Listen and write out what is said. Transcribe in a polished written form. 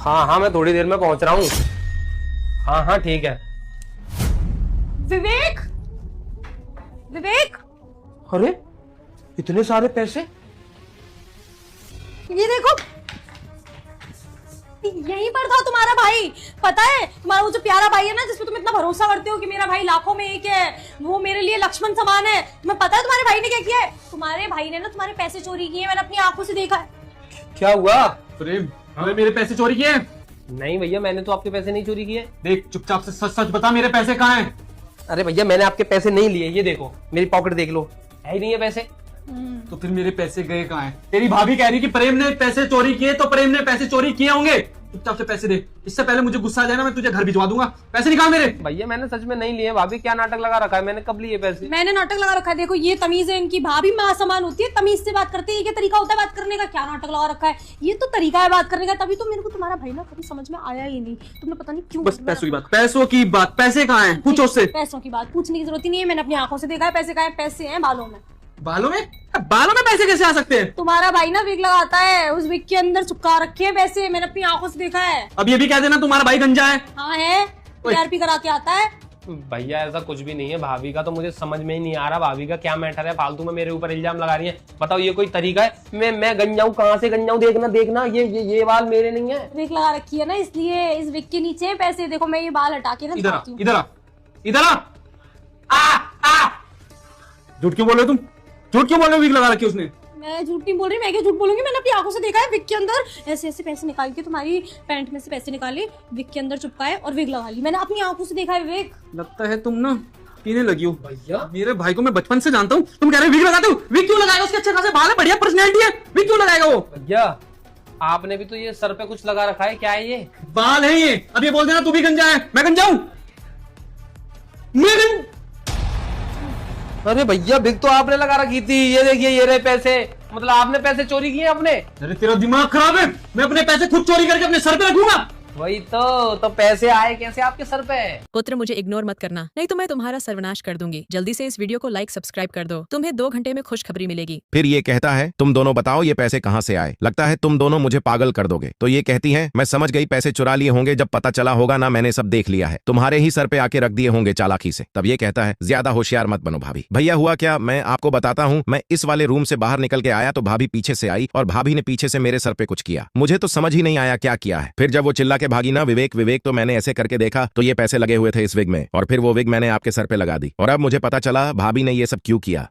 हाँ हाँ, मैं थोड़ी देर में पहुंच रहा हूँ। हाँ हाँ ठीक है। विवेक, विवेक, अरे इतने सारे पैसे? ये देखो, यहीं पर था तुम्हारा भाई। पता है तुम्हारा वो जो प्यारा भाई है ना, जिसपे तुम इतना भरोसा करते हो कि मेरा भाई लाखों में एक है, वो मेरे लिए लक्ष्मण समान है। तुम्हें पता है तुम्हारे भाई ने क्या किया है? तुम्हारे भाई ने ना तुम्हारे पैसे चोरी किए, मैंने अपनी आंखों से देखा है। क्या हुआ? प्रेम, हमें मेरे पैसे चोरी किए हैं? नहीं भैया, मैंने तो आपके पैसे नहीं चोरी किए। देख, चुपचाप से सच सच बता, मेरे पैसे कहाँ हैं? अरे भैया, मैंने आपके पैसे नहीं लिए। ये देखो, मेरी पॉकेट देख लो, है ही नहीं है पैसे। तो फिर मेरे पैसे गए कहाँ हैं? तेरी भाभी कह रही कि प्रेम ने पैसे चोरी किए, तो प्रेम ने पैसे चोरी किए होंगे। चुपचाप से पैसे दे, इससे पहले मुझे गुस्सा आ जाए ना, मैं तुझे घर भिजवा दूंगा। पैसे निकाल मेरे। भैया मैंने सच में नहीं लिए। भाभी क्या नाटक लगा रखा है? मैंने कब लिए पैसे? मैंने नाटक लगा रखा है? देखो ये तमीज है इनकी। भाभी माँ समान होती है, तमीज से बात करती है। ये क्या तरीका होता है बात करने का? क्या नाटक लगा रखा है? ये तो तरीका है बात करने का। तभी तो मेरे को तुम्हारा भाई ना कभी समझ में आया ही नहीं। तुमने पता नहीं क्यों। बस पैसों की बात, पैसों की बात। पैसे कहाँ हैं? पूछो उससे। पैसों की बात पूछने की जरूरत ही नहीं है, मैंने अपनी आंखों से देखा है। पैसे कहाँ हैं? पैसे हैं बालों में। बालों में? बालों में पैसे कैसे आ सकते हैं? तुम्हारा भाई ना विग लगाता है, उस विग के अंदर चुपका रखे हैं पैसे। मैंने अपनी आंखों से देखा है। अब ये भी कह देना तुम्हारा भाई गंजा है। हाँ है, टीआरपी करा के आता है। भैया ऐसा कुछ भी नहीं है। भाभी का तो मुझे समझ में ही नहीं आ रहा, भाभी का क्या मैटर है? फालतू में मेरे ऊपर इल्जाम लगा रही है। बताओ ये कोई तरीका है? मैं गंजाऊं? कहाँ से गंजाऊं? देखना देखना, ये बाल मेरे नहीं है। विग लगा रखी है ना, इसलिए इस विग के नीचे हैं पैसे। देखो मैं ये बाल हटा के ना इधर आ, दिखाती हूँ। इधर आ, इधर आ। झूठ क्यों बोल रहे हो तुम? झूठ क्यों बोल रहे हो? विग लगा रखी है उसने। मैं झूठ नहीं बोल रही। मैं क्या झूठ बोलूंगी? मैंने अपनी आंखों से देखा है। विग के अंदर ऐसे ऐसे पैसे निकाल के, तुम्हारी पैंट में से पैसे निकाले, विग के अंदर चुपकाए और विग लगा ली। मैंने अपनी आंखों से देखा है विग। लगता है तुम ना पीने लगी हो। भैया मेरे भाई को मैं बचपन से जानता हूँ। तुम कह रहे हो विग लगाते हो? विग क्यों लगाएगा? उसके अच्छे खासे बाल है, बढ़िया पर्सनैलिटी है। विग क्यों लगाएगा वो? भैया, आपने भी तो ये सर पे कुछ लगा रखा है, क्या है ये? बाल है ये। अब ये बोल देना तू भी गंजा है। मैं गंजा हूं? मैं अरे भैया, बिग तो आपने लगा रखी थी। ये देखिए, ये रहे पैसे। मतलब आपने पैसे चोरी किए अपने? अरे तेरा दिमाग खराब है। मैं अपने पैसे खुद चोरी करके अपने सर पे रखूंगा। वही तो पैसे आए कैसे आपके सर पे? पुत्र मुझे इग्नोर मत करना, नहीं तो मैं तुम्हारा सर्वनाश कर दूंगी। जल्दी से इस वीडियो को लाइक सब्सक्राइब कर दो, तुम्हें 2 घंटे में खुशखबरी मिलेगी। फिर ये कहता है, तुम दोनों बताओ ये पैसे कहाँ से आए? लगता है तुम दोनों मुझे पागल कर दोगे। तो ये कहती है, मैं समझ गई, पैसे चुरा लिए होंगे। जब पता चला होगा ना, मैंने सब देख लिया है। तुम्हारे ही सर पे आके रख दिए होंगे चालाकी से। तब ये कहता है, ज्यादा होशियार मत बनो भाभी। भैया हुआ क्या, मैं आपको बताता हूँ। मैं इस वाले रूम से बाहर निकल के आया तो भाभी पीछे से आई और भाभी ने पीछे से मेरे सर पे कुछ किया। मुझे तो समझ ही नहीं आया क्या किया है। फिर जब वो चिल्ला के भागी ना, विवेक विवेक, तो मैंने ऐसे करके देखा तो ये पैसे लगे हुए थे इस विग में, और फिर वो विग मैंने आपके सर पे लगा दी। और अब मुझे पता चला भाभी ने ये सब क्यों किया।